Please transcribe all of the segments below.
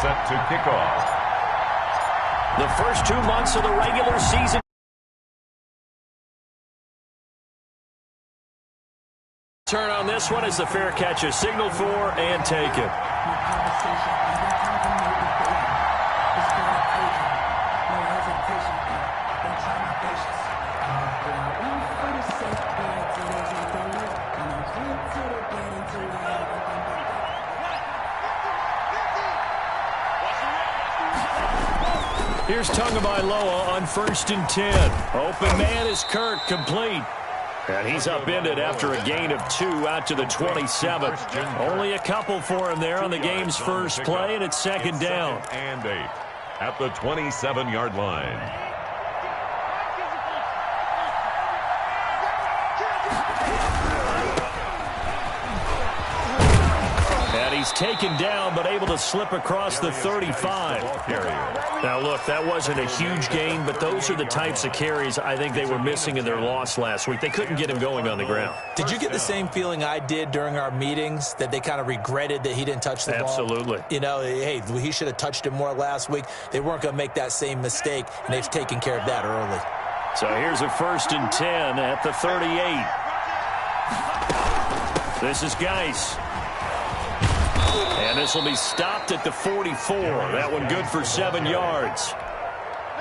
set to kick off. The first 2 months of the regular season. Turn on this one as the fair catch is signaled for and taken. Here's Tagovailoa on 1st and 10. Open man is Kirk, complete. And he's upended after a gain of 2 out to the 27. Only a couple for him there on the game's first play, and it's 2nd down. And 8 at the 27-yard line. He's taken down, but able to slip across the 35. Now, look, that wasn't a huge gain, but those are the types of carries I think they were missing in their loss last week. They couldn't get him going on the ground. Did you get the same feeling I did during our meetings, that they kind of regretted that he didn't touch the ball? Absolutely. You know, hey, he should have touched it more last week. They weren't going to make that same mistake, and they've taken care of that early. So here's a 1st and 10 at the 38. This is Geis. And this will be stopped at the 44. That one good for 7 yards.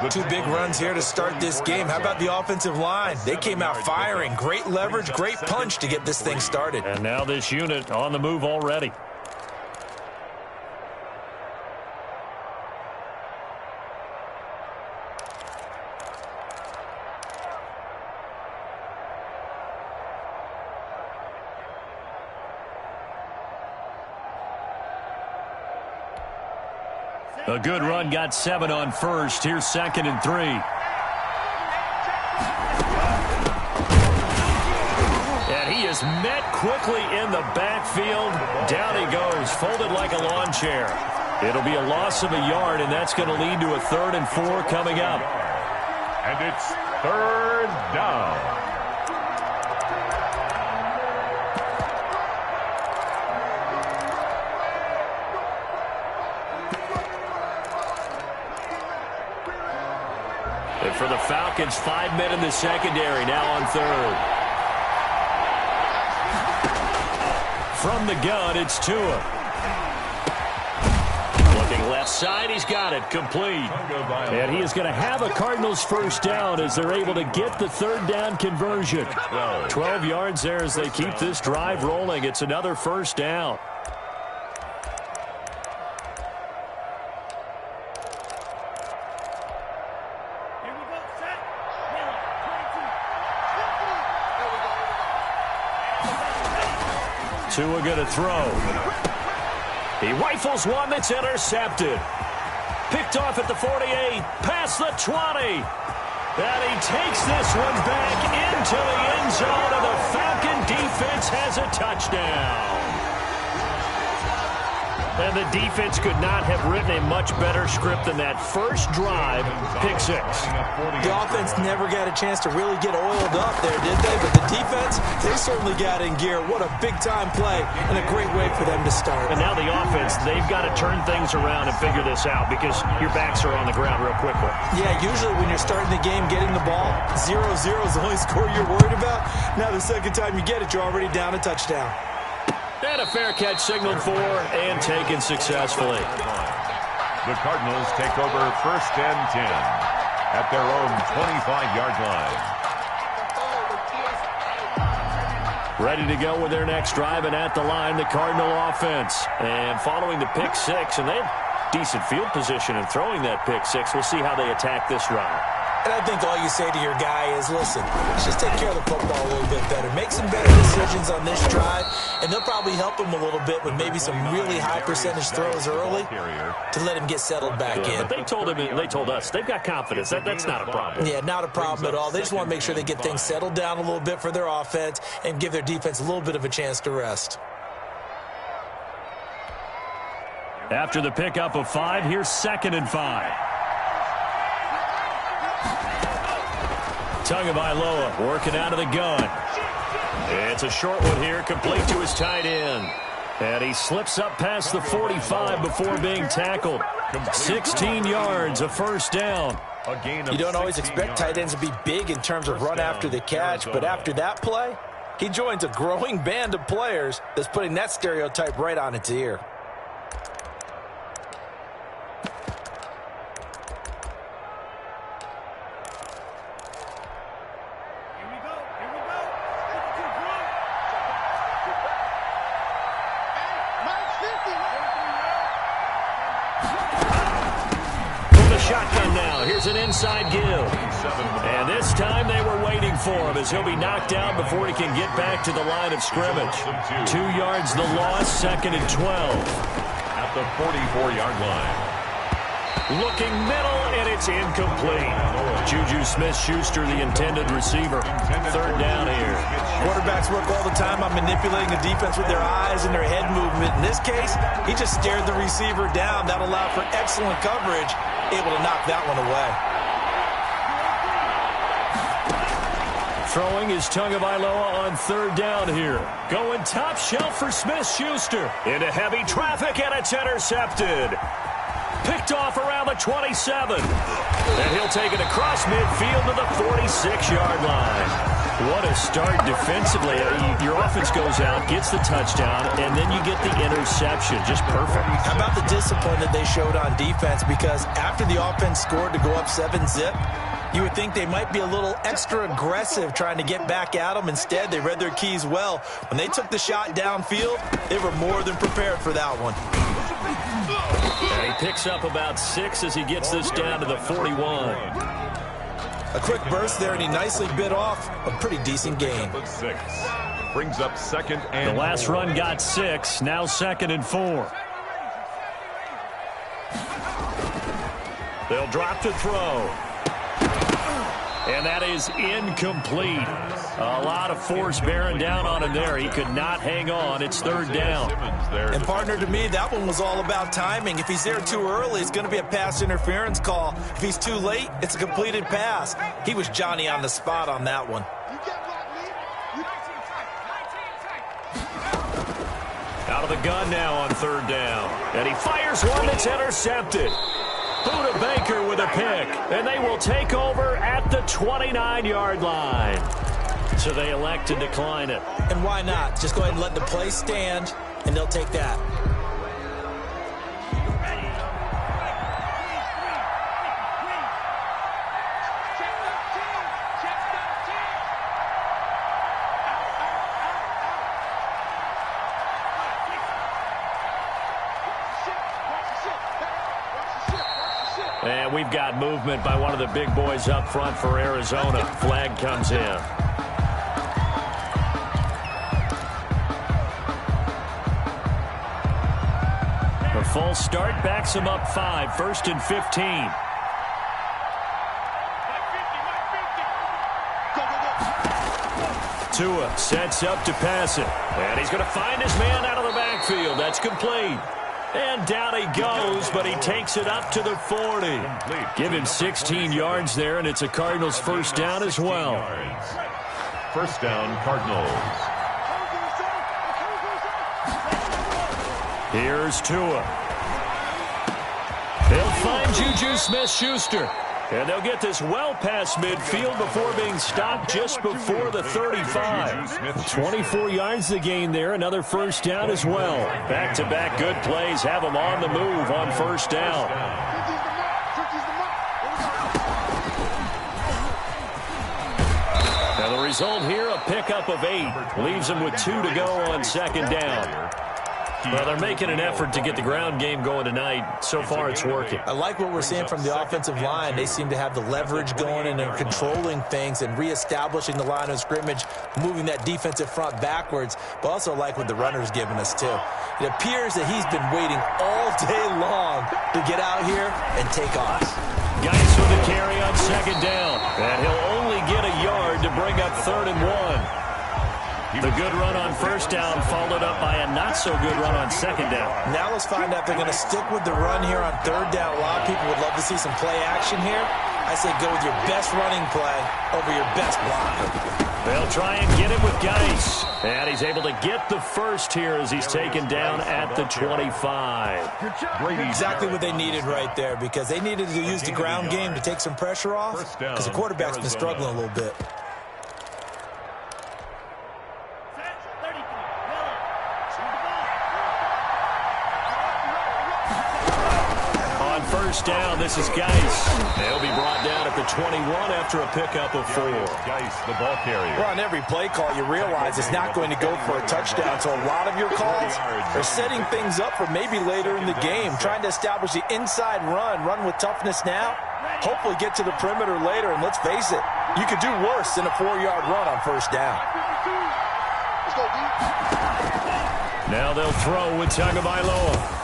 2 big runs here to start this game. How about the offensive line? They came out firing. Great leverage, great punch to get this thing started. And now this unit on the move already. A good run, got 7 on 1st. Here's 2nd and 3. And he is met quickly in the backfield. Down he goes, folded like a lawn chair. It'll be a loss of a yard, and that's going to lead to a 3rd and 4 coming up. And it's 3rd down. And for the Falcons, 5 men in the secondary, now on 3rd. From the gun, it's Tua. Looking left side, he's got it, complete. And he is going to have a Cardinals 1st down as they're able to get the 3rd down conversion. 12 yards there as they keep this drive rolling. It's another 1st down. Tua going to throw. He rifles one that's intercepted. Picked off at the 48, past the 20. And he takes this one back into the end zone, and the Falcon defense has a touchdown. And the defense could not have written a much better script than that first drive, pick 6. The offense never got a chance to really get oiled up there, did they? But the defense, they certainly got in gear. What a big-time play and a great way for them to start. And now the offense, they've got to turn things around and figure this out because your backs are on the ground real quickly. Yeah, usually when you're starting the game, getting the ball, 0-0 is the only score you're worried about. Now the second time you get it, you're already down a touchdown. And a fair catch signaled for and taken successfully. The Cardinals take over 1st and 10 at their own 25-yard line. Ready to go with their next drive, and at the line, the Cardinal offense. And following the pick 6, and they have decent field position in throwing that pick 6. We'll see how they attack this drive. And I think all you say to your guy is, listen, let's just take care of the football a little bit better. Make some better decisions on this drive, and they'll probably help him a little bit with maybe some really high percentage throws early to let him get settled back in. But they told him, they told us, they've got confidence. That's not a problem. Yeah, not a problem at all. They just want to make sure they get things settled down a little bit for their offense and give their defense a little bit of a chance to rest. After the pickup of 5, here's 2nd and 5. Tagovailoa working out of the gun. It's a short one here, complete to his tight end. And he slips up past the 45 before being tackled. 16 yards, a first down. You don't always expect tight ends to be big in terms of run after the catch, but after that play, he joins a growing band of players that's putting that stereotype right on its ear. Shotgun now. Here's an inside give. And this time they were waiting for him as he'll be knocked down before he can get back to the line of scrimmage. 2 yards the loss, 2nd and 12. At the 44-yard line. Looking middle, and it's incomplete. Juju Smith-Schuster, the intended receiver. 3rd down here. Quarterbacks work all the time on manipulating the defense with their eyes and their head movement. In this case, he just stared the receiver down. That allowed for excellent coverage, able to knock that one away. Throwing is Tagovailoa on 3rd down here. Going top shelf for Smith-Schuster. Into heavy traffic, and it's intercepted. Picked off around the 27. And he'll take it across midfield to the 46-yard line. What a start defensively. Your offense goes out, gets the touchdown, and then you get the interception. Just perfect. How about the discipline that they showed on defense? Because after the offense scored to go up 7-zip, you would think they might be a little extra aggressive trying to get back at them. Instead, they read their keys well. When they took the shot downfield, they were more than prepared for that one. And he picks up about 6 as he gets this down to the 41. A quick burst there, and he nicely bit off a pretty decent gain. 6 brings up 2nd and the last run got 6, now 2nd and 4. They'll drop to throw. And that is incomplete. A lot of force bearing down on him there. He could not hang on. It's 3rd down. And partner, to me, that one was all about timing. If he's there too early, it's going to be a pass interference call. If he's too late, it's a completed pass. He was Johnny on the spot on that one. Out of the gun now on 3rd down. And he fires one that's intercepted. Buda Baker with a pick, and they will take over at the 29-yard line. So they elect to decline it. And why not? Just go ahead and let the play stand, and they'll take that. And we've got movement by one of the big boys up front for Arizona. Flag comes in. A full start backs him up 5, 1st and 15. Tua sets up to pass it. And he's going to find his man out of the backfield. That's complete. And down he goes, but he takes it up to the 40. Give him 16 yards there, and it's a Cardinals 1st down as well. 1st down, Cardinals. Here's Tua. They'll find Juju Smith-Schuster. And they'll get this well past midfield before being stopped just before the 35. 24 yards to gain there. Another 1st down as well. Back-to-back good plays have them on the move on 1st down. Now the result here, a pickup of 8. Leaves them with 2 to go on 2nd down. Well, they're making an effort to get the ground game going tonight. So far, it's working. I like what we're seeing from the offensive line. They seem to have the leverage going, and they're controlling things and reestablishing the line of scrimmage, moving that defensive front backwards, but also like what the runner's giving us, too. It appears that he's been waiting all day long to get out here and take off. Geis with the carry on 2nd down. And he'll only get a yard to bring up 3rd and 1. The good run on 1st down followed up by a not-so-good run on 2nd down. Now let's find out if they're going to stick with the run here on 3rd down. A lot of people would love to see some play action here. I say go with your best running play over your best blocker. They'll try and get him with Geis. And he's able to get the first here as he's taken down at the 25. Exactly what they needed right there, because they needed to use the ground game to take some pressure off, because the quarterback's been struggling a little bit. First down, this is Geis. They'll be brought down at the 21 after a pickup of 4. Geis, the ball carrier. Well, on every play call, you realize it's not going to go for a touchdown, so a lot of your calls are setting things up for maybe later in the game, trying to establish the inside run with toughness now, hopefully get to the perimeter later, and let's face it, you could do worse than a 4-yard run on first down. Now they'll throw with Tagovailoa.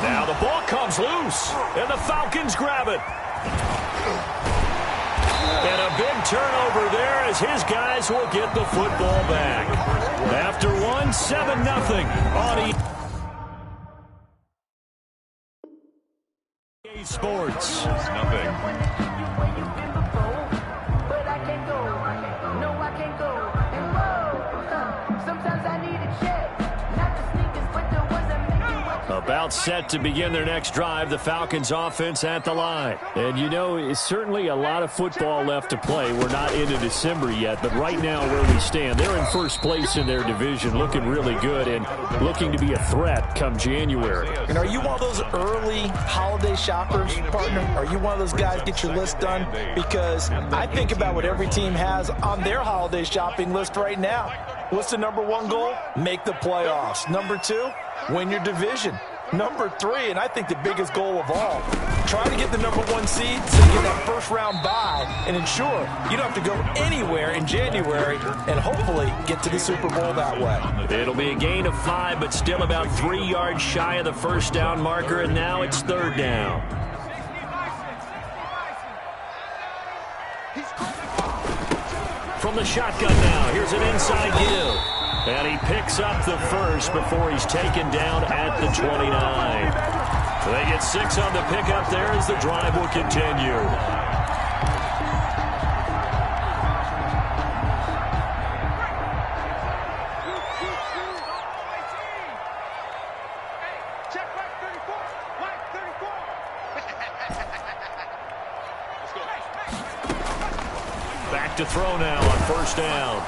Now the ball comes loose, and the Falcons grab it. And a big turnover there as his guys will get the football back. After 7-0 on EA Sports. Nothing. About set to begin their next drive, the Falcons offense at the line. And you know, it's certainly a lot of football left to play. We're not into December yet, but right now where we stand, they're in first place in their division, looking really good and looking to be a threat come January. And are you one of those early holiday shoppers, partner? Are you one of those guys get your list done? Because I think about what every team has on their holiday shopping list right now. What's the number 1 goal? Make the playoffs. Number 2, win your division. Number 3, and I think the biggest goal of all, try to get the number 1 seed so you get that first-round bye and ensure you don't have to go anywhere in January and hopefully get to the Super Bowl that way. It'll be a gain of 5, but still about 3 yards shy of the first down marker, and now it's third down. From the shotgun now, here's an inside give. And he picks up the first before he's taken down at the 29. They get 6 on the pickup there as the drive will continue. Back to throw now on first down.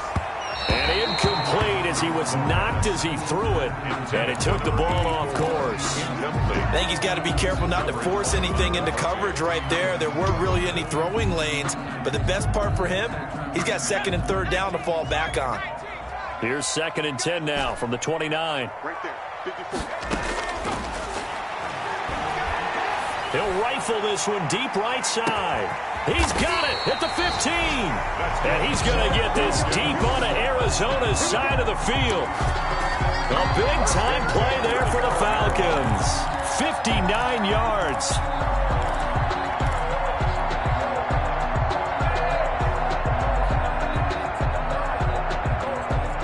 And incomplete as he was knocked as he threw it. And it took the ball off course. I think he's got to be careful not to force anything into coverage right there. There weren't really any throwing lanes. But the best part for him, he's got 2nd and 3rd down to fall back on. Here's 2nd and 10 now from the 29. Right there, 54. He'll rifle this one deep right side. He's got it at the 15. And he's going to get this deep onto Arizona's side of the field. A big-time play there for the Falcons. 59 yards.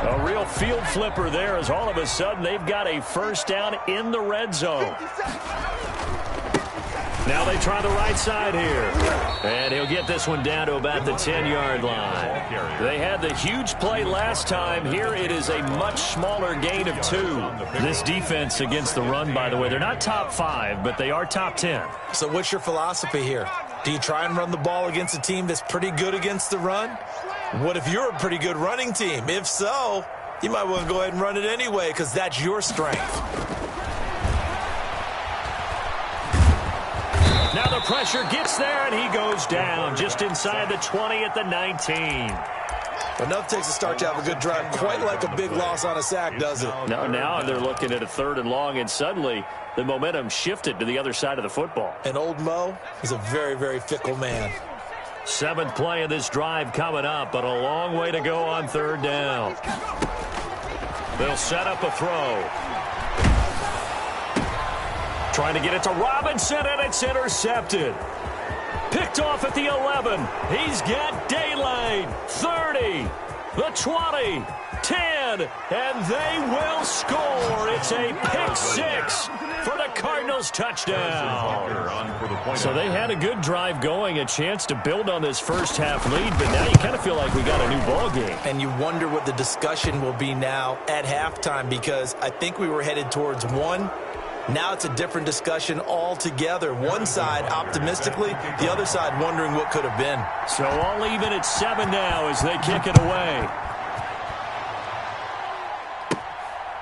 A real field flipper there as all of a sudden they've got a first down in the red zone. Now they try the right side here. And he'll get this one down to about the 10-yard line. They had the huge play last time. Here it is a much smaller gain of 2. This defense against the run, by the way, they're not top 5, but they are top 10. So what's your philosophy here? Do you try and run the ball against a team that's pretty good against the run? What if you're a pretty good running team? If so, you might want to go ahead and run it anyway because that's your strength. Now the pressure gets there, and he goes down just inside the 20 at the 19. Enough takes a start to have a good drive, quite like a big loss on a sack, does it? No, now they're looking at a 3rd and long, and suddenly the momentum shifted to the other side of the football. And old Mo, he's a very, very fickle man. 7th play of this drive coming up, but a long way to go on 3rd down. They'll set up a throw. Trying to get it to Robinson, and it's intercepted. Picked off at the 11. He's got daylight. 30, the 20, 10, and they will score. It's a pick 6 for the Cardinals. Cardinals touchdown. So they had a good drive going, a chance to build on this first half lead, but now you kind of feel like we got a new ball game. And you wonder what the discussion will be now at halftime, because I think we were headed towards one. Now it's a different discussion altogether. One side optimistically, the other side wondering what could have been. So all even at 7 now as they kick it away.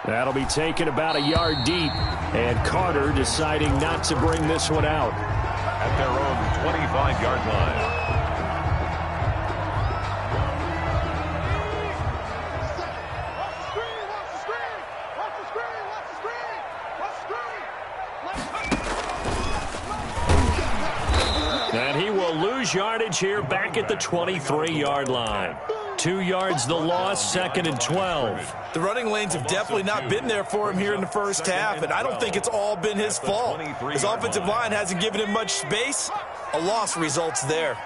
That'll be taken about a yard deep, and Carter deciding not to bring this one out. At their own 25-yard line. And he will lose yardage here back at the 23-yard line. 2 yards the loss, 2nd and 12. The running lanes have definitely not been there for him here in the first half, and I don't think it's all been his fault. His offensive line hasn't given him much space. A loss results there.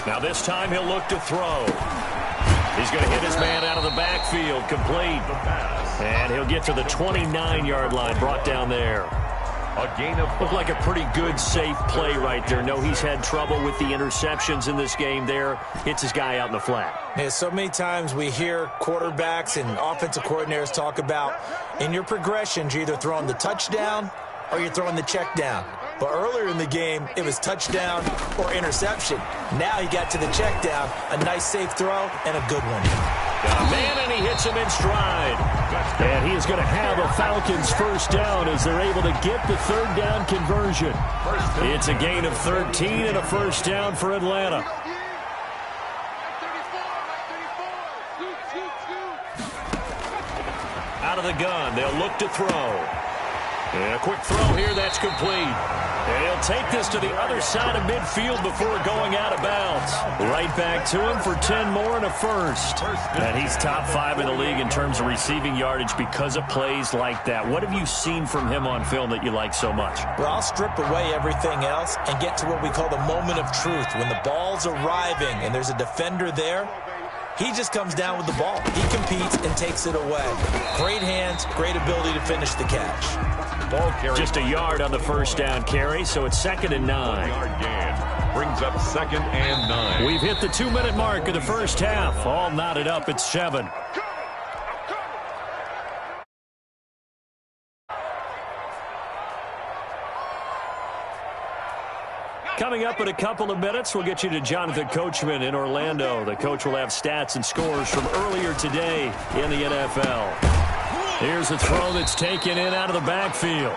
Now this time he'll look to throw. He's going to hit his man out of the backfield, complete. And he'll get to the 29-yard line, brought down there. A gain of looked like a pretty good, safe play right there. No, he's had trouble with the interceptions in this game there. Hits his guy out in the flat. Yeah, so many times we hear quarterbacks and offensive coordinators talk about in your progressions, you're either throwing the touchdown or you're throwing the check down. But earlier in the game, it was touchdown or interception. Now he got to the check down, a nice safe throw, and a good one. Got a man, and he hits him in stride. And he is going to have a Falcons first down as they're able to get the third down conversion. It's a gain of 13 and a first down for Atlanta. Out of the gun, they'll look to throw. And a quick throw here, that's complete. And he'll take this to the other side of midfield before going out of bounds. Right back to him for 10 more and a first. And he's top 5 in the league in terms of receiving yardage because of plays like that. What have you seen from him on film that you like so much? Well, I'll strip away everything else and get to what we call the moment of truth. When the ball's arriving and there's a defender there, he just comes down with the ball. He competes and takes it away. Great hands, great ability to finish the catch. Ball carry. Just a yard on the first down carry, so it's 2nd and 9. Yard gain. Brings up 2nd and 9. We've hit the 2-minute mark of the first half. All knotted up at 7. Coming up in a couple of minutes, we'll get you to Jonathan Coachman in Orlando. The coach will have stats and scores from earlier today in the NFL. Here's a throw that's taken in out of the backfield.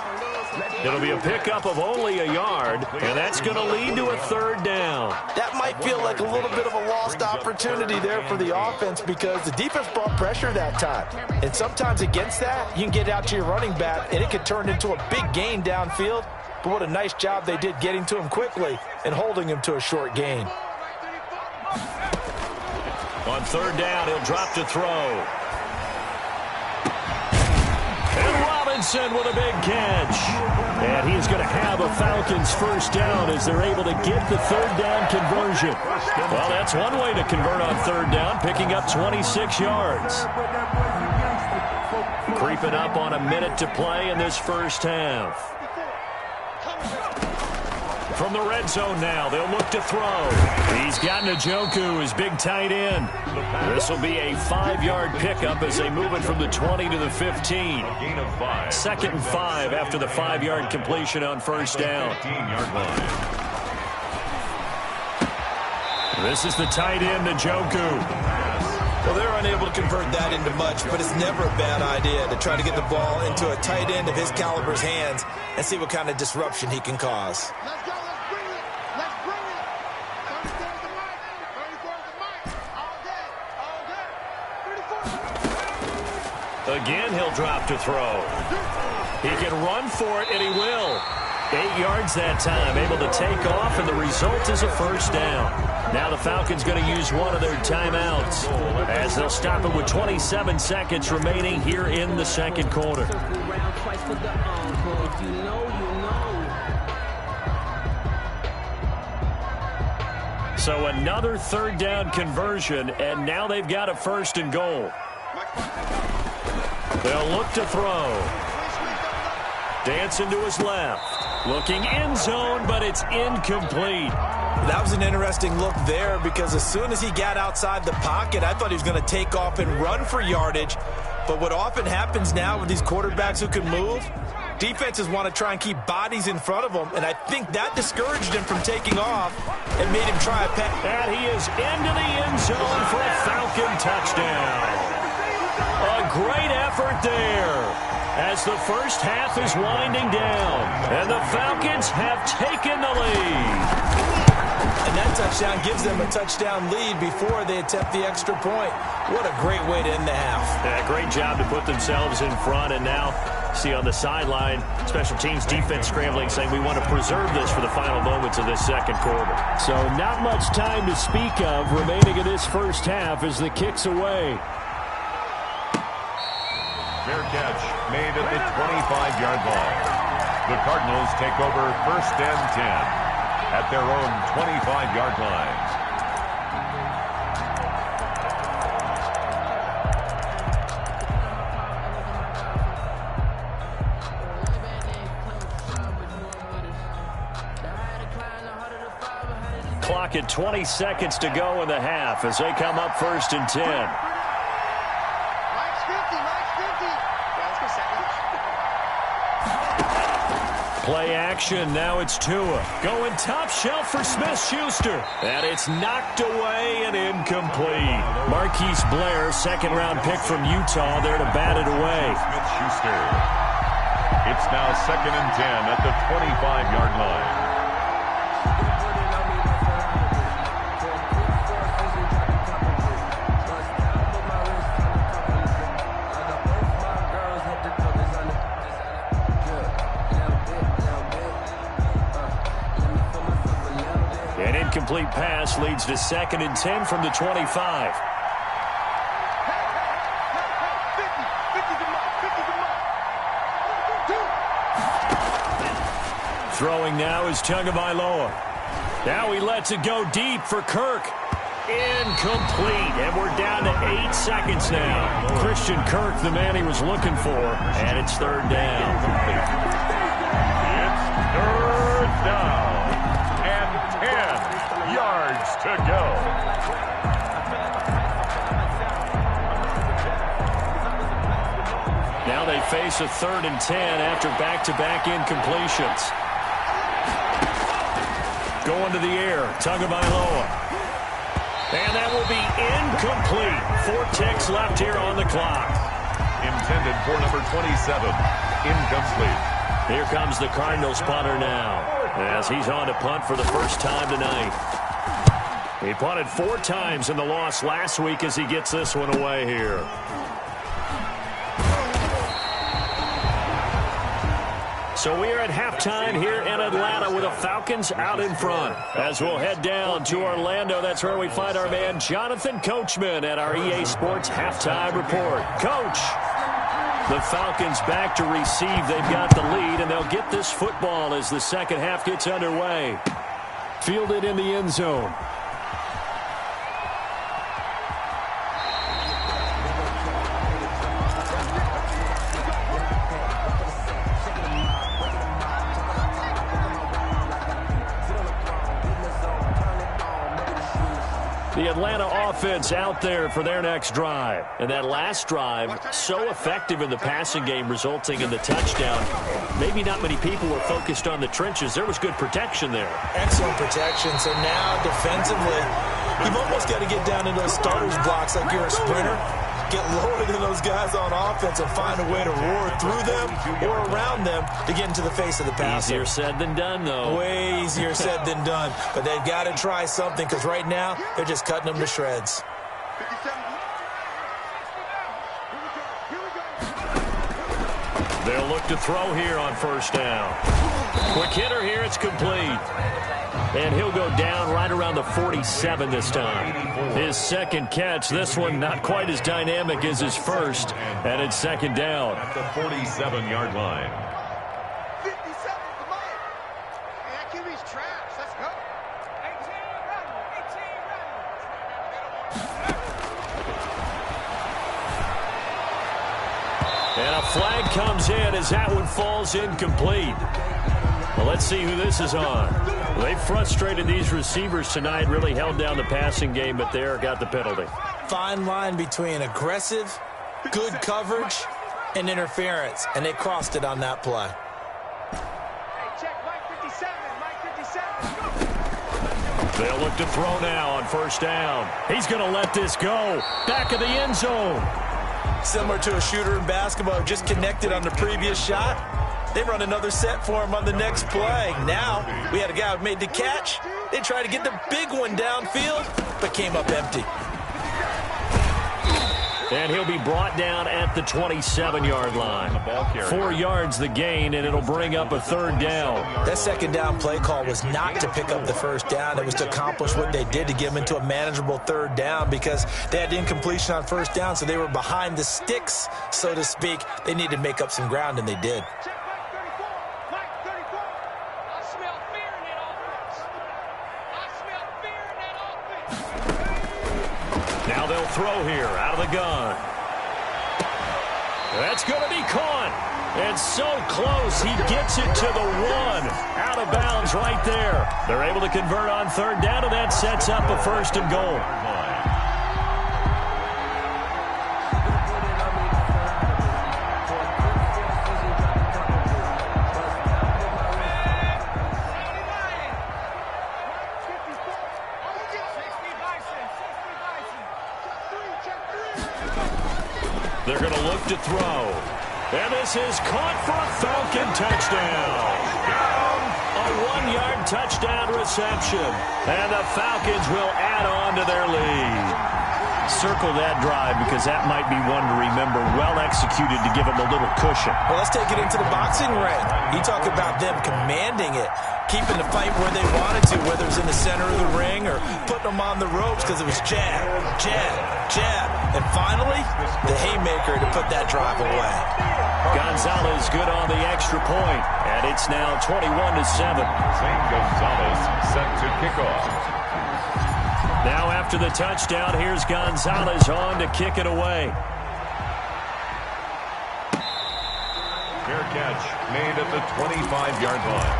It'll be a pickup of only a yard, and that's going to lead to a third down. That might feel like a little bit of a lost opportunity there for the offense because the defense brought pressure that time. And sometimes against that, you can get out to your running back, and it could turn into a big gain downfield. But what a nice job they did getting to him quickly and holding him to a short gain. On third down, he'll drop to throw. And Robinson with a big catch. And he's going to have a Falcons first down as they're able to get the third down conversion. Well, that's one way to convert on third down, picking up 26 yards. Creeping up on a minute to play in this first half. From the red zone now, they'll look to throw. He's got Njoku, his big tight end. This will be a 5-yard pickup as they move it from the 20 to the 15. 2nd and 5 after the 5-yard completion on first down. This is the tight end, Njoku. Well, they're unable to convert that into much, but it's never a bad idea to try to get the ball into a tight end of his caliber's hands and see what kind of disruption he can cause. Let's go. Let's bring it. 34 the mic. 34 the mic. All day. 34. Again, he'll drop to throw. He can run for it, and he will. 8 yards that time, able to take off, and the result is a first down. Now the Falcons going to use one of their timeouts as they'll stop it with 27 seconds remaining here in the second quarter. So another third down conversion, and now they've got a 1st and goal. They'll look to throw. Dancing to his left. Looking end zone, but it's incomplete. That was an interesting look there because as soon as he got outside the pocket, I thought he was going to take off and run for yardage. But what often happens now with these quarterbacks who can move, defenses want to try and keep bodies in front of them, and I think that discouraged him from taking off and made him try a pass. And he is into the end zone for a Falcon touchdown. A great effort there as the first half is winding down, and the Falcons have taken the lead. And that touchdown gives them a touchdown lead before they attempt the extra point. What a great way to end the half. Yeah, great job to put themselves in front, and now see on the sideline, special teams defense scrambling, saying we want to preserve this for the final moments of this second quarter. So not much time to speak of remaining in this first half as the kick's away. Fair catch made at the 25-yard line. The Cardinals take over first and 10 at their own 25-yard line. Clock at 20 seconds to go in the half as they come up first and 10. Play action. Now it's Tua. Going top shelf for Smith-Schuster. And it's knocked away and incomplete. Marquise Blair, second-round pick from Utah, there to bat it away. Smith-Schuster. It's now second and 10 at the 25-yard line. Complete pass leads to second and 10 from the 25. Throwing now is Tagovailoa. Now he lets it go deep for Kirk. Incomplete, and we're down to 8 seconds now. Christian Kirk, the man he was looking for, and it's third down. It's third down and 10 yards to go. Now they face a third and 10 after back-to-back incompletions. Going to the air, Tagovailoa. And that will be incomplete. 4 ticks left here on the clock. Intended for number 27. Incomplete. Here comes the Cardinals punter now, as he's on to punt for the first time tonight. He punted 4 times in the loss last week as he gets this one away here. So we are at halftime here in Atlanta with the Falcons out in front. As we'll head down to Orlando, that's where we find our man Jonathan Coachman at our EA Sports Halftime Report. Coach, the Falcons back to receive. They've got the lead, and they'll get this football as the second half gets underway. Fielded in the end zone. The Atlanta offense out there for their next drive. And that last drive, so effective in the passing game, resulting in the touchdown. Maybe not many people were focused on the trenches. There was good protection there. Excellent protection. So now, defensively, you've almost got to get down into those starters blocks like you're a sprinter. Get lower than those guys on offense and find a way to roar through them or around them to get into the face of the passer. Easier said than done, though. Way easier said than done. But they've got to try something because right now they're just cutting them to shreds. They'll look to throw here on first down. Quick hitter here. It's complete. And he'll go down right around the 47 this time. His second catch, this one not quite as dynamic as his first, and it's second down. At the 47-yard line. 57, come on. Hey, that QB's trash. Let's go. 18 run. flag comes in as that one falls incomplete. Well, let's see who this is on. They frustrated these receivers tonight, really held down the passing game, but there got the penalty. Fine line between aggressive, good coverage, and interference, and they crossed it on that play. They'll look to throw now on first down. He's going to let this go. Back of the end zone. Similar to a shooter in basketball who just connected on the previous shot. They run another set for him on the next play. Now, we had a guy who made the catch. They tried to get the big one downfield, but came up empty. And he'll be brought down at the 27-yard line. 4 yards the gain, and it'll bring up a third down. That second down play call was not to pick up the first down. It was to accomplish what they did to get them into a manageable third down because they had incompletion on first down, so they were behind the sticks, so to speak. They needed to make up some ground, and they did. Now they'll throw here out of the gun. That's going to be caught. And so close, he gets it to the 1. Out of bounds right there. They're able to convert on third down, and that sets up a first and goal. They're going to look to throw. And this is caught for a Falcon touchdown. A 1-yard touchdown reception. And the Falcons will add on to their lead. Circle that drive because that might be one to remember. Well executed to give them a little cushion. Well, let's take it into the boxing ring. You talk about them commanding it, keeping the fight where they wanted to, whether it was in the center of the ring or putting them on the ropes because it was jab, jab, jab. And finally, the haymaker to put that drive away. Gonzalez good on the extra point, and it's now 21-7. Zane Gonzalez set to kick off. Now after the touchdown, here's Gonzalez on to kick it away. Fair catch made at the 25-yard line.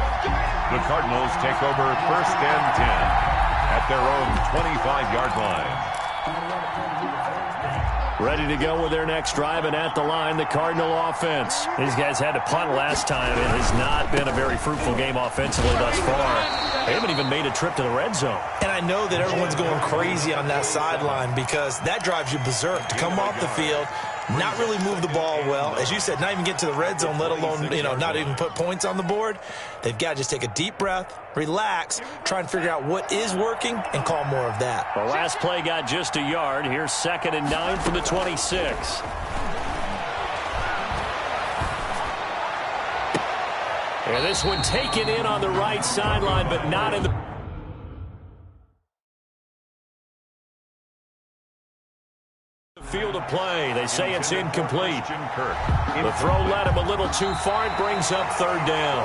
The Cardinals take over first and 10 at their own 25-yard line. Ready to go with their next drive, and at the line, the Cardinal offense. These guys had to punt last time. It has not been a very fruitful game offensively thus far. They haven't even made a trip to the red zone. And I know that everyone's going crazy on that sideline because that drives you berserk to come off the field, not really move the ball well. As you said, not even get to the red zone, let alone, not even put points on the board. They've got to just take a deep breath, relax, try and figure out what is working, and call more of that. The last play got just a yard. Here's 2nd and 9 from the 26. And this one taken in on the right sideline, but not in the field of play. They say it's incomplete. The throw led him a little too far. It brings up third down.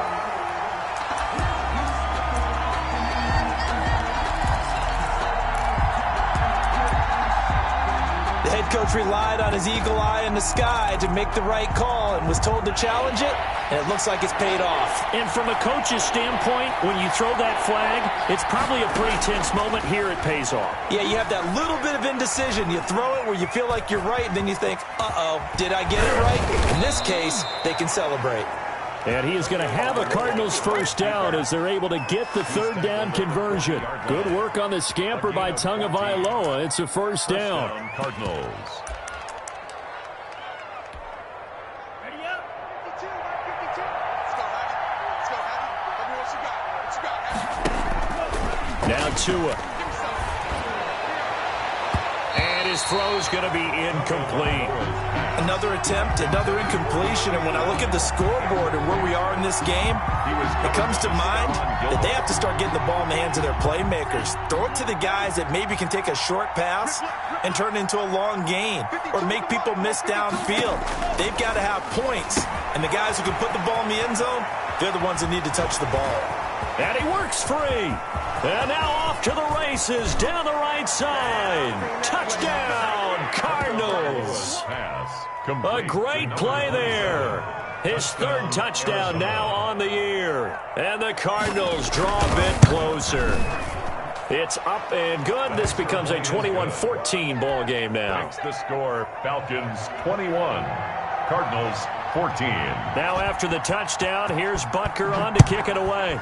The head coach relied on his eagle eye in the sky to make the right call and was told to challenge it, and it looks like it's paid off. And from a coach's standpoint, when you throw that flag, it's probably a pretty tense moment. Here it pays off. Yeah, you have that little bit of indecision. You throw it where you feel like you're right, and then you think, uh-oh, did I get it right? In this case, they can celebrate. And he is going to have a Cardinals first down as they're able to get the third down conversion. Good work on the scamper by Tagovailoa. It's a first down. Cardinals. Ready up. 52, 52. Let's go, Hattie. Let's go, Hattie. Let me what you got. What you got, Hattie? Now Tua. And his throw's going to be incomplete. Another attempt, another incompletion, and when I look at the scoreboard and where we are in this game, it comes to mind that they have to start getting the ball in the hands of their playmakers. Throw it to the guys that maybe can take a short pass and turn it into a long gain or make people miss downfield. They've got to have points, and the guys who can put the ball in the end zone, they're the ones that need to touch the ball. And he works free. And now off to the races down the right side. Touchdown, Cardinals. A great play there. His third touchdown now on the year. And the Cardinals draw a bit closer. It's up and good. This becomes a 21-14 ball game now. Makes the score Falcons 21, Cardinals 14. Now after the touchdown, here's Butker on to kick it away.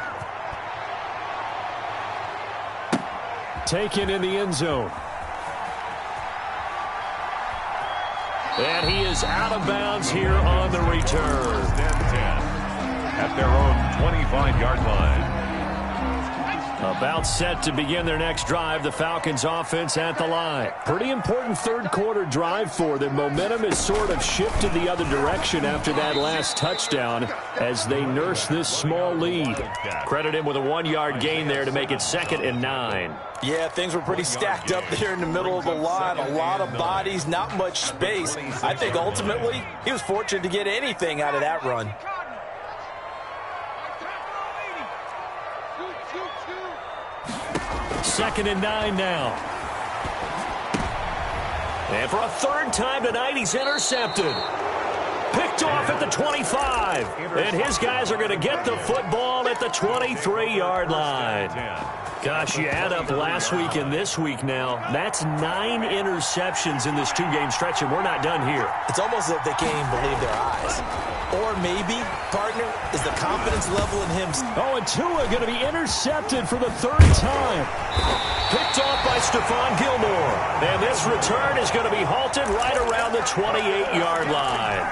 Taken in the end zone. And he is out of bounds here on the return. First and 10 at their own 25-yard line. About set to begin their next drive, the Falcons offense at the line. Pretty important third quarter drive for them. Momentum has sort of shifted the other direction after that last touchdown as they nurse this small lead. Credit him with a 1-yard gain there to make it 2nd and 9. Yeah, things were pretty stacked up there in the middle of the line. A lot of bodies, not much space. I think ultimately he was fortunate to get anything out of that run. Second and 9 now. And for a third time tonight, he's intercepted. Picked off at the 25. And his guys are going to get the football at the 23-yard line. Gosh, you add up last week and this week now, that's 9 interceptions in this 2-game stretch, and we're not done here. It's almost as if they can't even believe their eyes. Or maybe, partner, is the confidence level in him. Oh, and Tua going to be intercepted for the 3rd time. Picked off by Stephon Gilmore. And this return is going to be halted right around the 28-yard line.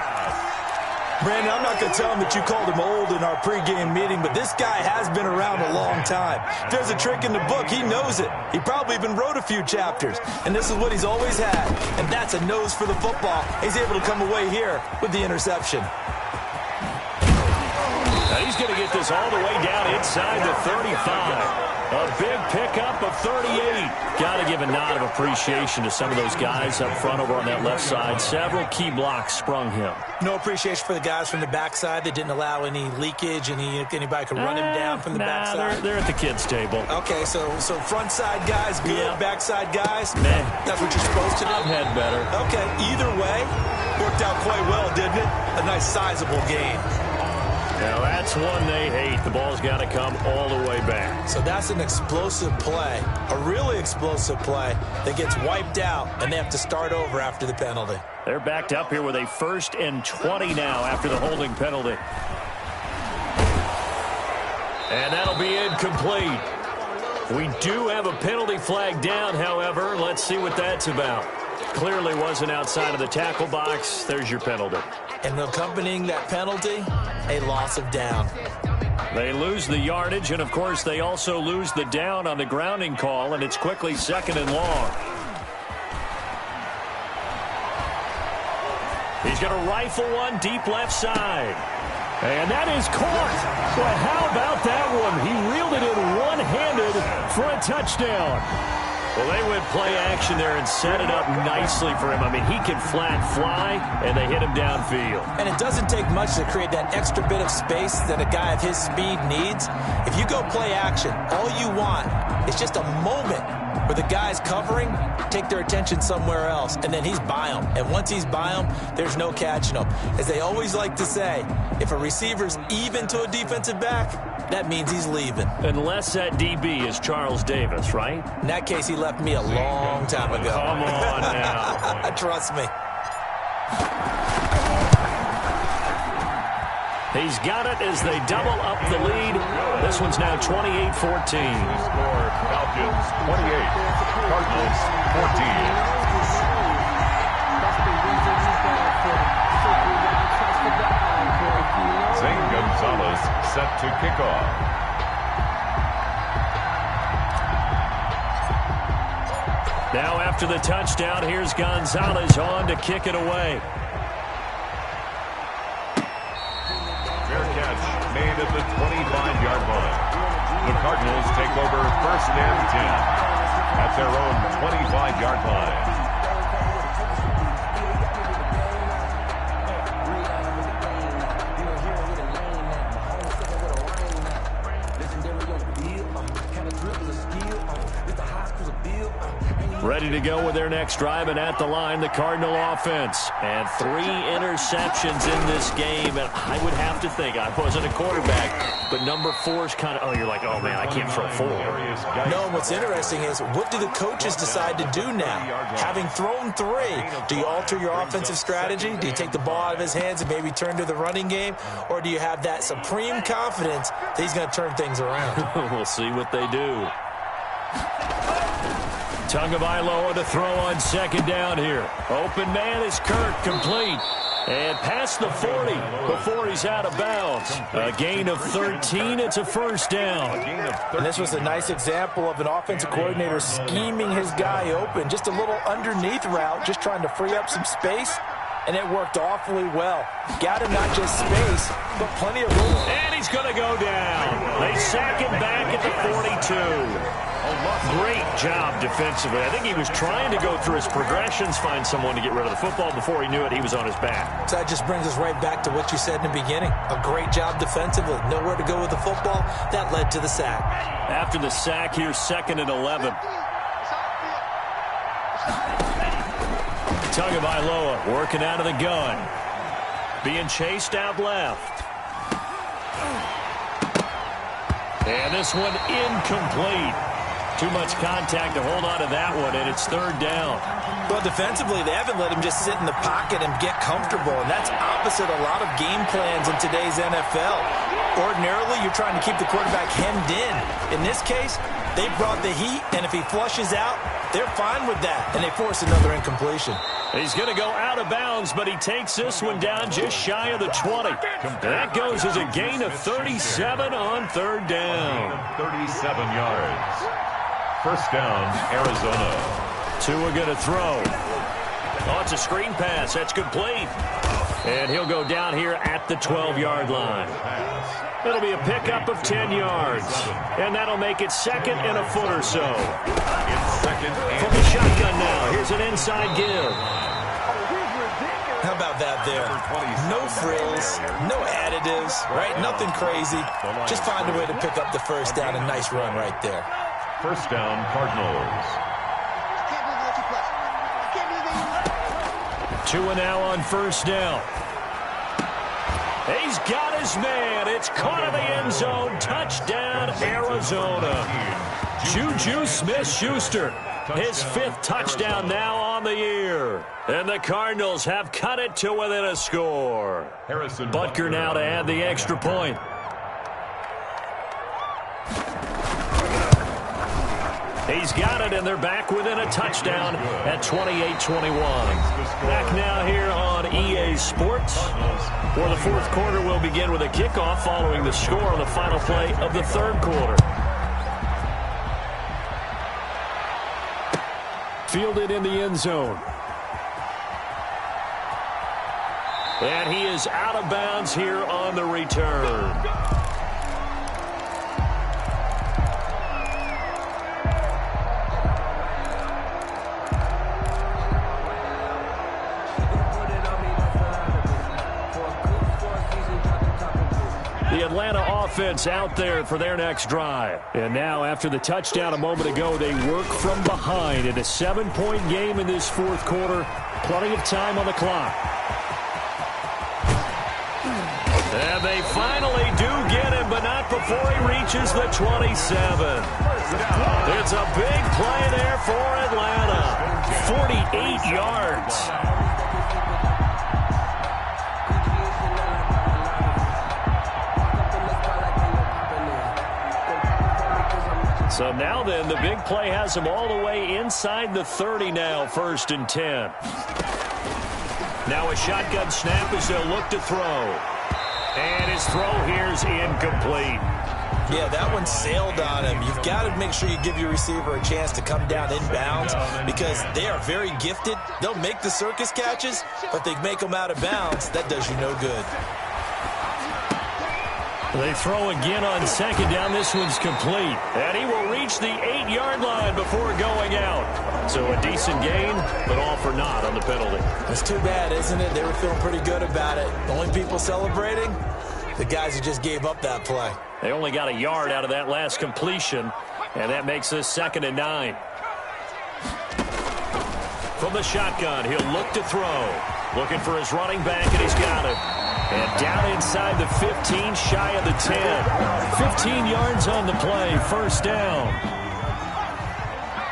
Brandon, I'm not going to tell him that you called him old in our pregame meeting, but this guy has been around a long time. If there's a trick in the book, he knows it. He probably even wrote a few chapters, and this is what he's always had, and that's a nose for the football. He's able to come away here with the interception. Now he's going to get this all the way down inside the 35. A big pickup of 38. Got to give a nod of appreciation to some of those guys up front over on that left side. Several key blocks sprung him. No appreciation for the guys from the backside that didn't allow any leakage, anybody could run him down from the backside. They're at the kids' table. Okay, so front side guys good, Yeah. backside guys, Man. that's what you're supposed to do. I've had better. Okay, either way, worked out quite well, didn't it? A nice sizable gain. Now that's one they hate. The ball's got to come all the way back. So that's an explosive play, a really explosive play that gets wiped out, and they have to start over after the penalty. They're backed up here with a 1st and 20 now after the holding penalty. And that'll be incomplete. We do have a penalty flag down, however. Let's see what that's about. Clearly wasn't outside of the tackle box. There's your penalty. And accompanying that penalty, a loss of down. They lose the yardage, and, of course, they also lose the down on the grounding call, and it's quickly 2nd and long. He's going to rifle one deep left side. And that is caught. Well, how about that one? He reeled it in one-handed for a touchdown. Well, they went play action there and set it up nicely for him. I mean, he can flat fly, and they hit him downfield. And it doesn't take much to create that extra bit of space that a guy of his speed needs. If you go play action, all you want is just a moment where the guys covering take their attention somewhere else, and then he's by them. And once he's by them, there's no catching him. As they always like to say, if a receiver's even to a defensive back, that means he's leaving. Unless that DB is Charles Davis, right? In that case, he left me a long time ago. Come on now. Trust me. He's got it as they double up the lead. This one's now 28-14. Score Falcons 28, Cardinals 14. Zane Gonzalez set to kick off. Now after the touchdown, here's Gonzalez on to kick it away. Fair catch made at the 25-yard line. The Cardinals take over 1st and 10 at their own 25-yard line. Ready to go with their next drive, and at the line, the Cardinal offense. And 3 interceptions in this game. And I would have to think, I wasn't a quarterback, but number 4 is kind of, you're like, oh, man, I can't throw 4. No, what's interesting is, what do the coaches decide to do now? Having thrown 3, do you alter your offensive strategy? Do you take the ball out of his hands and maybe turn to the running game? Or do you have that supreme confidence that he's going to turn things around? We'll see what they do. Tagovailoa to throw on second down here. Open man is Kirk, complete. And past the 40 before he's out of bounds. A gain of 13. It's a first down. And this was a nice example of an offensive coordinator scheming his guy open. Just a little underneath route, just trying to free up some space. And it worked awfully well. Got him not just space, but plenty of room. And he's going to go down. They sack him back at the 42. Great job defensively. I think he was trying to go through his progressions, find someone to get rid of the football. Before he knew it, he was on his back. So that just brings us right back to what you said in the beginning. A great job defensively. Nowhere to go with the football. That led to the sack. After the sack, here's 2nd and 11. Tagovailoa working out of the gun. Being chased out left. And this one incomplete. Too much contact to hold on to that one, and it's 3rd down. Well, defensively, they haven't let him just sit in the pocket and get comfortable, and that's opposite a lot of game plans in today's NFL. Ordinarily, you're trying to keep the quarterback hemmed in. In this case, they brought the heat, and if he flushes out, they're fine with that, and they force another incompletion. He's going to go out of bounds, but he takes this one down just shy of the 20. That goes as a gain of 37 on 3rd down. 37 yards. First down, Arizona. Tua going to throw. Oh, it's a screen pass. That's complete. And he'll go down here at the 12-yard line. It'll be a pickup of 10 yards. And that'll make it 2nd and a foot or so. From the shotgun now, here's an inside give. How about that there? No frills, no additives, right? Nothing crazy. Just find a way to pick up the first down. A nice run right there. First down, Cardinals. Tua now on first down. He's got his man. It's caught in the end zone. Touchdown, Arizona. Juju Smith-Schuster. His 5th touchdown now on the year. And the Cardinals have cut it to within a score. Butker now to add the extra point. He's got it, and they're back within a touchdown at 28-21. Back now here on EA Sports, where the 4th quarter will begin with a kickoff following the score on the final play of the 3rd quarter. Fielded in the end zone. And he is out of bounds here on the return. The Atlanta offense out there for their next drive. And now, after the touchdown a moment ago, they work from behind in a 7-point game in this 4th quarter. Plenty of time on the clock. And they finally do get him, but not before he reaches the 27. It's a big play there for Atlanta. 48 yards. So now then, the big play has him all the way inside the 30 now, 1st and 10. Now a shotgun snap as they'll look to throw. And his throw here's incomplete. Yeah, that one sailed on him. You've got to make sure you give your receiver a chance to come down inbounds because they are very gifted. They'll make the circus catches, but they make them out of bounds. That does you no good. They throw again on second down. This one's complete. And he will reach the 8-yard line before going out. So a decent gain, but all for naught on the penalty. That's too bad, isn't it? They were feeling pretty good about it. The only people celebrating, the guys who just gave up that play. They only got a yard out of that last completion, and that makes this 2nd and 9. from the shotgun. He'll look to throw. Looking for his running back, and he's got it. And down inside the 15, shy of the 10. 15 yards on the play, first down.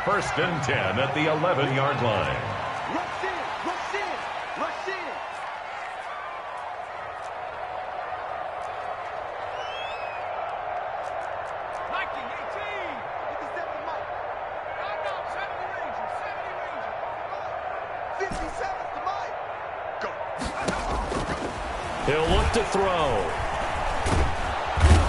First and 10 at the 11-yard line. Rush in, rush in, rush in. Nike 18. Intercept the mic. Knock out 70 Ranger, 70 Ranger. 57 the mic. Go. He'll look to throw.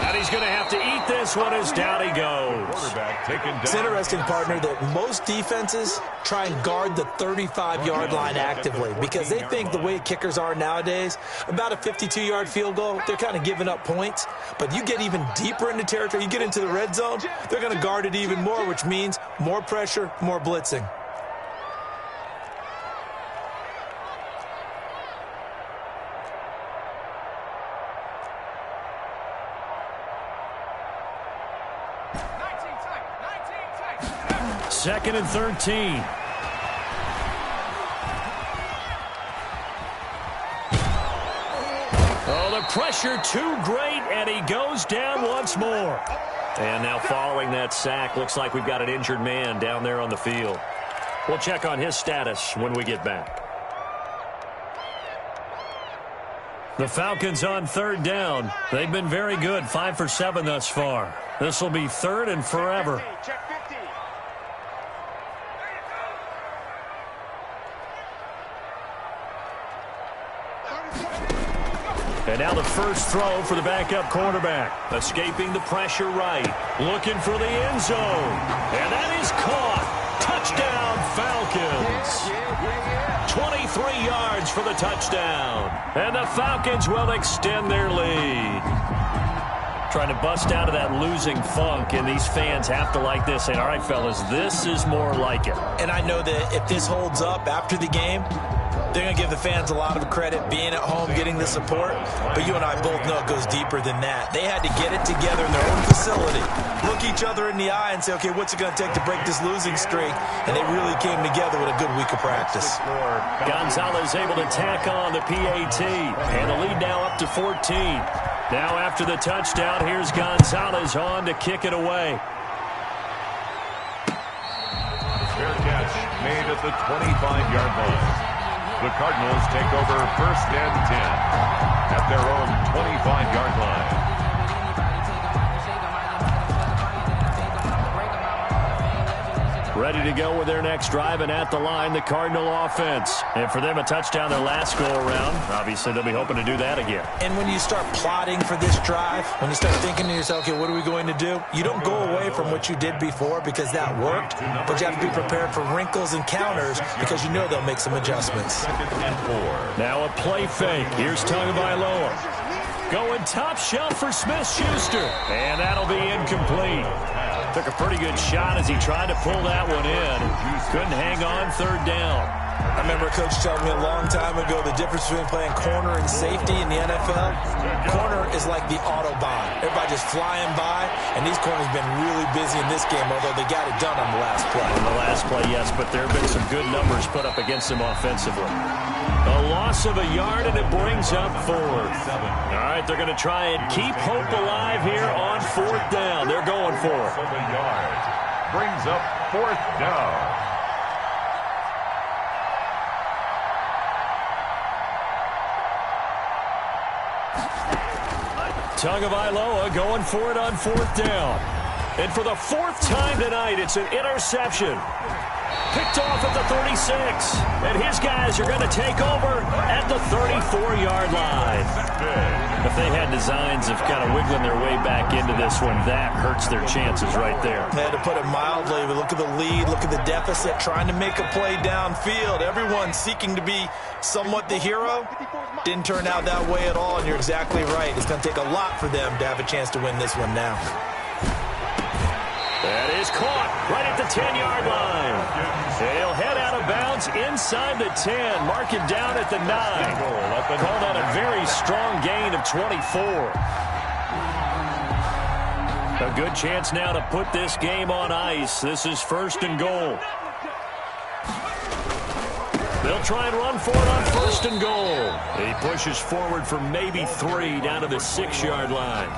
And he's going to have to eat this one as down he goes. Quarterback taken down. It's interesting, partner, that most defenses try and guard the 35-yard line actively because they think the way kickers are nowadays, about a 52-yard field goal, they're kind of giving up points. But you get even deeper into territory, you get into the red zone, they're going to guard it even more, which means more pressure, more blitzing. Second and 13. Oh, the pressure too great, and he goes down once more. And now following that sack, looks like we've got an injured man down there on the field. We'll check on his status when we get back. The Falcons on third down. They've been very good, 5 for 7 thus far. This will be third and forever. Check 50. And now the first throw for the backup quarterback. Escaping the pressure right. Looking for the end zone. And that is caught. Touchdown, Falcons. 23 yards for the touchdown. And the Falcons will extend their lead. Trying to bust out of that losing funk, and these fans have to like this. And all right, fellas, this is more like it. And I know that if this holds up after the game, they're going to give the fans a lot of credit being at home, getting the support. But you and I both know it goes deeper than that. They had to get it together in their own facility, look each other in the eye and say, okay, what's it going to take to break this losing streak? And they really came together with a good week of practice. Gonzalez able to tack on the PAT. And the lead now up to 14. Now after the touchdown, here's Gonzalez on to kick it away. Fair catch made at the 25-yard line. The Cardinals take over first and 10 at their own 25-yard line. Ready to go with their next drive, and at the line, the Cardinal offense. And for them, a touchdown their last go-around. Obviously, they'll be hoping to do that again. And when you start plotting for this drive, when you start thinking to yourself, okay, what are we going to do? You don't go away from what you did before because that worked, but you have to be prepared for wrinkles and counters because you know they'll make some adjustments. Now a play fake. Here's Tagovailoa. Going top shelf for Smith-Schuster. And that'll be incomplete. Took a pretty good shot as he tried to pull that one in. Couldn't hang on third down. I remember a coach telling me a long time ago the difference between playing corner and safety in the NFL. Corner is like the Autobahn. Everybody just flying by, and these corners have been really busy in this game, although they got it done on the last play. On the last play, yes, but there have been some good numbers put up against them offensively. A loss of a yard, and it brings up fourth. All right, they're going to try and keep hope alive here on fourth down. They're going for it. Of a yard brings up fourth down. Tagovailoa going for it on fourth down. And for the fourth time tonight, it's an interception. Picked off at the 36. And his guys are going to take over at the 34-yard line. If they had designs of kind of wiggling their way back into this one, that hurts their chances right there. To put it mildly, but look at the lead, look at the deficit, trying to make a play downfield. Everyone seeking to be somewhat the hero. Didn't turn out that way at all, and you're exactly right. It's going to take a lot for them to have a chance to win this one now. That is caught right at the 10-yard line. He'll head out of bounds inside the 10. Mark him down at the 9. Call that a very strong gain of 24. A good chance now to put this game on ice. This is first and goal. They'll try and run for it on 1st and goal. He pushes forward for maybe 3 down to the 6-yard line.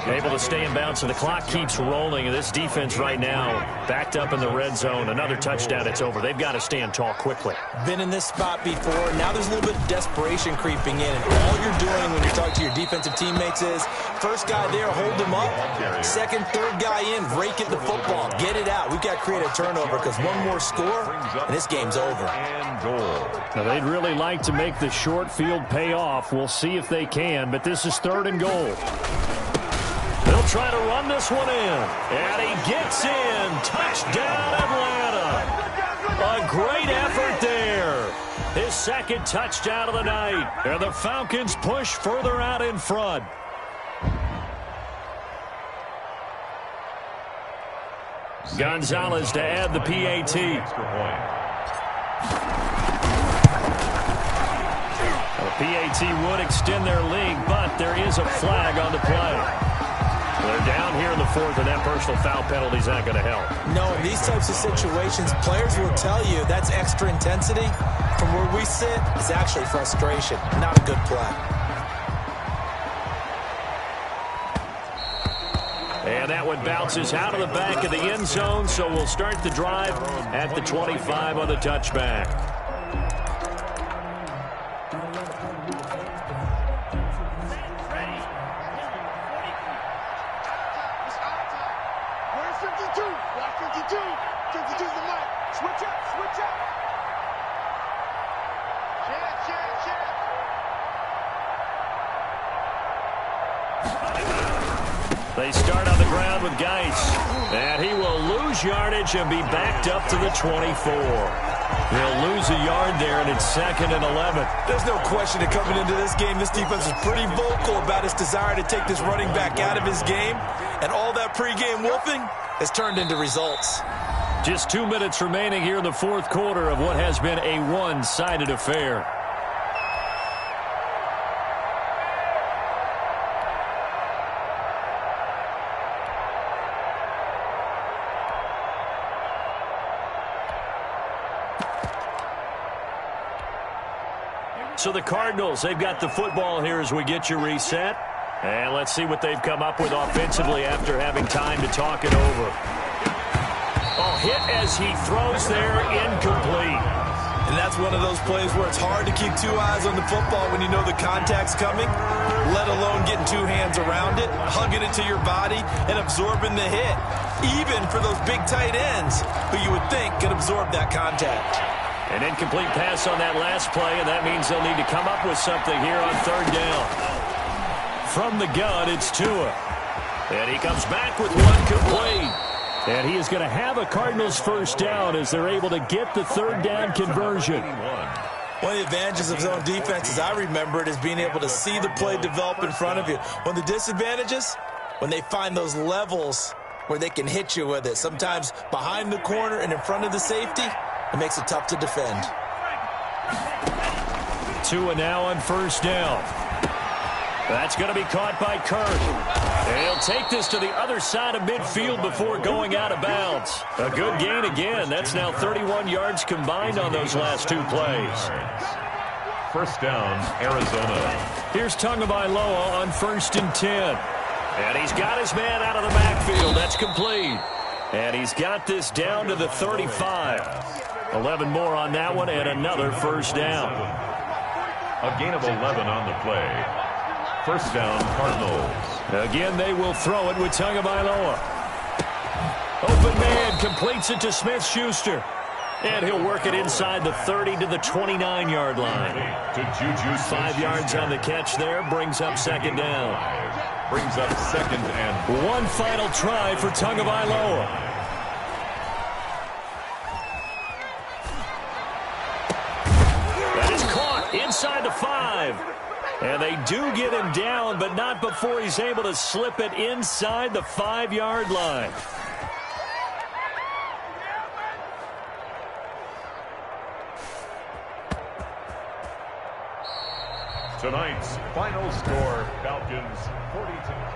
Able to stay in bounds, so the clock keeps rolling. And this defense right now backed up in the red zone. Another touchdown, it's over. They've got to stand tall quickly. Been in this spot before. Now there's a little bit of desperation creeping in. And all you're doing when you talk to your defensive teammates is, first guy there, hold him up. Second, third guy in, rake at the football. Get it out. We've got to create a turnover because one more score, and this game's over. Now, they'd really like to make the short field pay off. We'll see if they can, but this is 3rd and goal. They'll try to run this one in. And he gets in. Touchdown, Atlanta. A great effort there. His 2nd touchdown of the night. And the Falcons push further out in front. Gonzalez to add the PAT. The PAT would extend their lead, but there is a flag on the play. They're down here in the 4th, and that personal foul penalty is not going to help. No, in these types of situations, players will tell you that's extra intensity. From where we sit, it's actually frustration, not a good play. And that one bounces out of the back of the end zone, so we'll start the drive at the 25 on the touchback. They start on the ground with Geis, and he will lose yardage and be backed up to the 24. He'll lose a yard there, and it's 2nd and 11. There's no question that coming into this game, this defense is pretty vocal about its desire to take this running back out of his game, and all that pregame wolfing has turned into results. Just 2 minutes remaining here in the 4th quarter of what has been a one-sided affair. So the Cardinals, they've got the football here as we get you reset. And let's see what they've come up with offensively after having time to talk it over. Oh, hit as he throws there, incomplete. And that's one of those plays where it's hard to keep 2 eyes on the football when you know the contact's coming, let alone getting 2 hands around it, hugging it to your body, and absorbing the hit, even for those big tight ends who you would think could absorb that contact. An incomplete pass on that last play, and that means they'll need to come up with something here on 3rd down. From the gun, it's Tua. And he comes back with one complete. And he is going to have a Cardinals 1st down as they're able to get the 3rd down conversion. One of the advantages of zone defense, as I remember it, is being able to see the play develop in front of you. One of the disadvantages, when they find those levels where they can hit you with it, sometimes behind the corner and in front of the safety, it makes it tough to defend. Tua now on 1st down. That's going to be caught by Kirk. And he'll take this to the other side of midfield before going out of bounds. A good gain again. That's now 31 yards combined on those last 2 plays. 1st down, Arizona. Here's Tagovailoa on 1st and 10. And he's got his man out of the backfield. That's complete. And he's got this down to the 35. 11 more on that one, and another 1st down. A gain of 11 on the play. 1st down, Cardinals. Again, they will throw it with Tagovailoa. Open man completes it to Smith-Schuster. And he'll work it inside the 30 to the 29-yard line. To Juju 5 yards on the catch there, brings up 2nd down. Brings up 2nd and... One final try for Tagovailoa. Inside the 5. And they do get him down, but not before he's able to slip it inside the 5-yard line. Tonight's final score, Falcons 42.